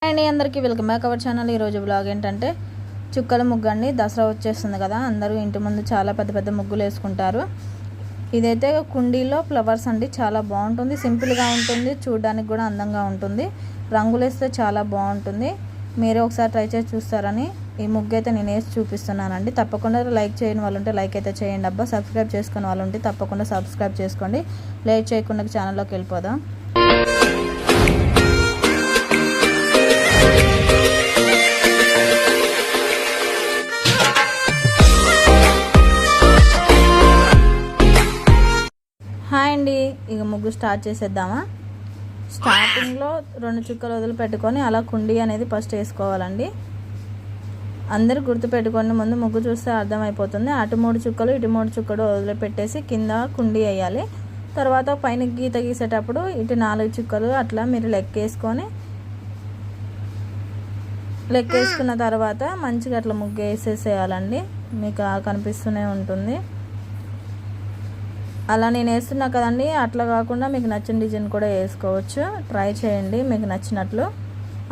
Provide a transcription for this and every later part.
అండి అందరికీ welcome back our channel. ఈరోజు బ్లాగ్ ఏంటంటే చుక్కల ముగ్గు అండి. దసరా వచ్చేస్తుంది కదా, అందరూ ఇంటి ముందు చాలా పెద్ద పెద్ద ముగ్గులు వేసుకుంటారు. ఇదైతే కుండీలో ఫ్లవర్స్ అండి, చాలా బాగుంటుంది, సింపుల్గా ఉంటుంది, చూడడానికి కూడా అందంగా ఉంటుంది. రంగులు వేస్తే చాలా బాగుంటుంది. మీరే ఒకసారి ట్రై చేసి చూస్తారని ఈ ముగ్గు అయితే నేను వేసి చూపిస్తున్నానండి. తప్పకుండా లైక్ చేయని వాళ్ళు ఉంటే లైక్ అయితే చేయండి అబ్బా. సబ్స్క్రైబ్ చేసుకునే వాళ్ళు ఉంటే తప్పకుండా సబ్స్క్రైబ్ చేసుకోండి. లేట్ చేయకుండా ఛానల్లోకి వెళ్ళిపోదాం. హాయ్ అండి, ఇక ముగ్గు స్టార్ట్ చేసేద్దామా. స్టార్టింగ్లో 2 చుక్కలు వదిలిపెట్టుకొని అలా కుండీ అనేది ఫస్ట్ వేసుకోవాలండి. అందరు గుర్తుపెట్టుకోండి, ముందు ముగ్గు చూస్తే అర్థమైపోతుంది. అటు 3 చుక్కలు ఇటు 3 చుక్కలు వదిలిపెట్టేసి కింద కుండీ వేయాలి. తర్వాత పైన గీత గీసేటప్పుడు ఇటు 4 చుక్కలు అట్లా మీరు లెక్కేసుకున్న తర్వాత మంచిగా అట్లా ముగ్గు వేసేసేయాలండి. మీకు కనిపిస్తూనే ఉంటుంది. అలా నేను వేస్తున్నా కదండి, అట్లా కాకుండా మీకు నచ్చిన డిజైన్ కూడా వేసుకోవచ్చు. ట్రై చేయండి మీకు నచ్చినట్లు.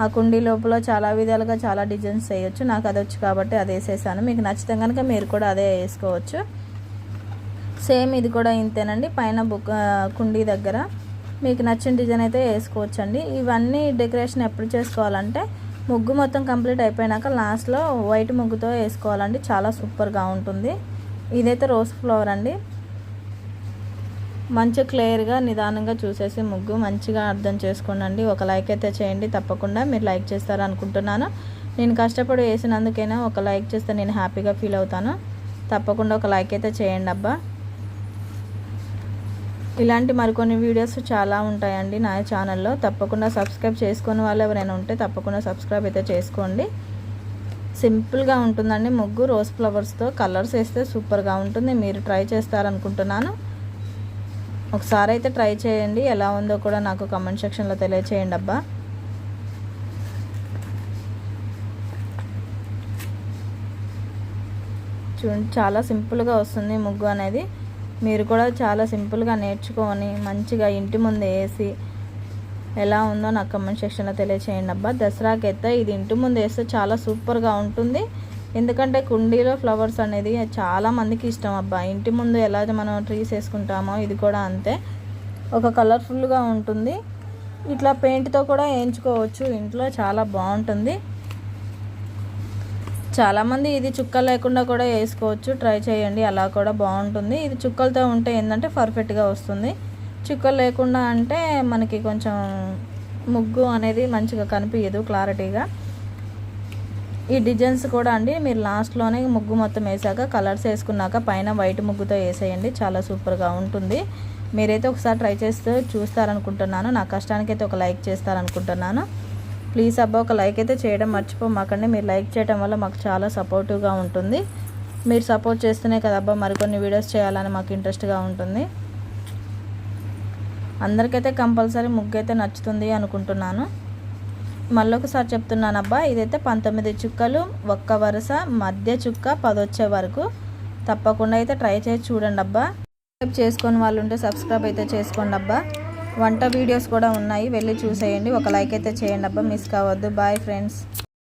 ఆ కుండీ లోపల చాలా విధాలుగా చాలా డిజైన్స్ వేయచ్చు. నాకు అది వచ్చు కాబట్టి అది వేసేసాను. మీకు నచ్చితే కనుక మీరు కూడా అదే వేసుకోవచ్చు. సేమ్ ఇది కూడా ఇంతేనండి. పైన కుండీ దగ్గర మీకు నచ్చిన డిజైన్ అయితే వేసుకోవచ్చు అండి. ఇవన్నీ డెకరేషన్ ఎప్పుడు చేసుకోవాలంటే ముగ్గు మొత్తం కంప్లీట్ అయిపోయినాక లాస్ట్లో వైట్ ముగ్గుతో వేసుకోవాలండి. చాలా సూపర్గా ఉంటుంది. ఇదైతే రోజ్ ఫ్లవర్ అండి. మంచిగా క్లియర్గా నిదానంగా చూసేసి ముగ్గు మంచిగా అర్థం చేసుకోండి. ఒక లైక్ అయితే చేయండి తప్పకుండా. మీరు లైక్ చేస్తారు అనుకుంటున్నాను. నేను కష్టపడి వేసినందుకైనా ఒక లైక్ చేస్తే నేను హ్యాపీగా ఫీల్ అవుతాను. తప్పకుండా ఒక లైక్ అయితే చేయండి అబ్బా. ఇలాంటి మరికొన్ని వీడియోస్ చాలా ఉంటాయండి నా ఛానల్లో. తప్పకుండా సబ్స్క్రైబ్ చేసుకునే వాళ్ళు ఎవరైనా ఉంటే తప్పకుండా సబ్స్క్రైబ్ అయితే చేసుకోండి. సింపుల్గా ఉంటుందండి ముగ్గు. రోజ్ ఫ్లవర్స్తో కలర్స్ వేస్తే సూపర్గా ఉంటుంది. మీరు ట్రై చేస్తారనుకుంటున్నాను. ఒకసారి అయితే ట్రై చేయండి. ఎలా ఉందో కూడా నాకు కామెంట్ సెక్షన్లో తెలియచేయండి అబ్బా. చూడండి, చాలా సింపుల్గా వస్తుంది ముగ్గు అనేది. మీరు కూడా చాలా సింపుల్గా నేర్చుకొని మంచిగా ఇంటి ముందు వేసి ఎలా ఉందో నాకు కామెంట్ సెక్షన్లో తెలియచేయండి అబ్బా. దసరాకైతే ఇది ఇంటి ముందు వేస్తే చాలా సూపర్గా ఉంటుంది. ఎందుకంటే కుండీలో ఫ్లవర్స్ అనేది చాలా మందికి ఇష్టం అబ్బా. ఇంటి ముందు ఎలా మనం ట్రీస్ వేసుకుంటామో ఇది కూడా అంతే, ఒక కలర్ఫుల్గా ఉంటుంది. ఇట్లా పెయింట్తో కూడా వేయించుకోవచ్చు ఇంట్లో, చాలా బాగుంటుంది. చాలామంది ఇది చుక్కలు లేకుండా కూడా వేసుకోవచ్చు. ట్రై చేయండి, అలా కూడా బాగుంటుంది. ఇది చుక్కలతో ఉంటే ఏంటంటే పర్ఫెక్ట్గా వస్తుంది. చుక్కలు లేకుండా అంటే మనకి కొంచెం ముగ్గు అనేది మంచిగా కనిపించదు క్లారిటీగా. ఈ డిజైన్స్ కూడా అండి మీరు లాస్ట్లోనే ముగ్గు మొత్తం వేసాక కలర్స్ వేసుకున్నాక పైన వైట్ ముగ్గుతో వేసేయండి. చాలా సూపర్గా ఉంటుంది. మీరైతే ఒకసారి ట్రై చేస్తూ చూస్తారనుకుంటున్నాను. నా కష్టానికి అయితే ఒక లైక్ చేస్తారనుకుంటున్నాను. ప్లీజ్ అబ్బా, ఒక లైక్ అయితే చేయడం మర్చిపోమాకండి. మీరు లైక్ చేయడం వల్ల మాకు చాలా సపోర్టివ్గా ఉంటుంది. మీరు సపోర్ట్ చేస్తూనే కదబ్బా మరికొన్ని వీడియోస్ చేయాలని మాకు ఇంట్రెస్ట్గా ఉంటుంది. అందరికైతే కంపల్సరీ ముగ్గు అయితే నచ్చుతుంది అనుకుంటున్నాను. మళ్ళొకసారి చెప్తున్నాను అబ్బా, ఇదైతే 19 చుక్కలు, ఒక్క వరుస మధ్య చుక్క 10 వచ్చే వరకు. తప్పకుండా అయితే ట్రై చేసి చూడండి అబ్బా. సబ్స్క్రైబ్ చేసుకొని వాళ్ళు ఉంటే సబ్స్క్రైబ్ అయితే చేసుకోండి అబ్బా. వంట వీడియోస్ కూడా ఉన్నాయి, వెళ్ళి చూసేయండి. ఒక లైక్ అయితే చేయండి అబ్బా, మిస్ కావద్దు. Bye friends.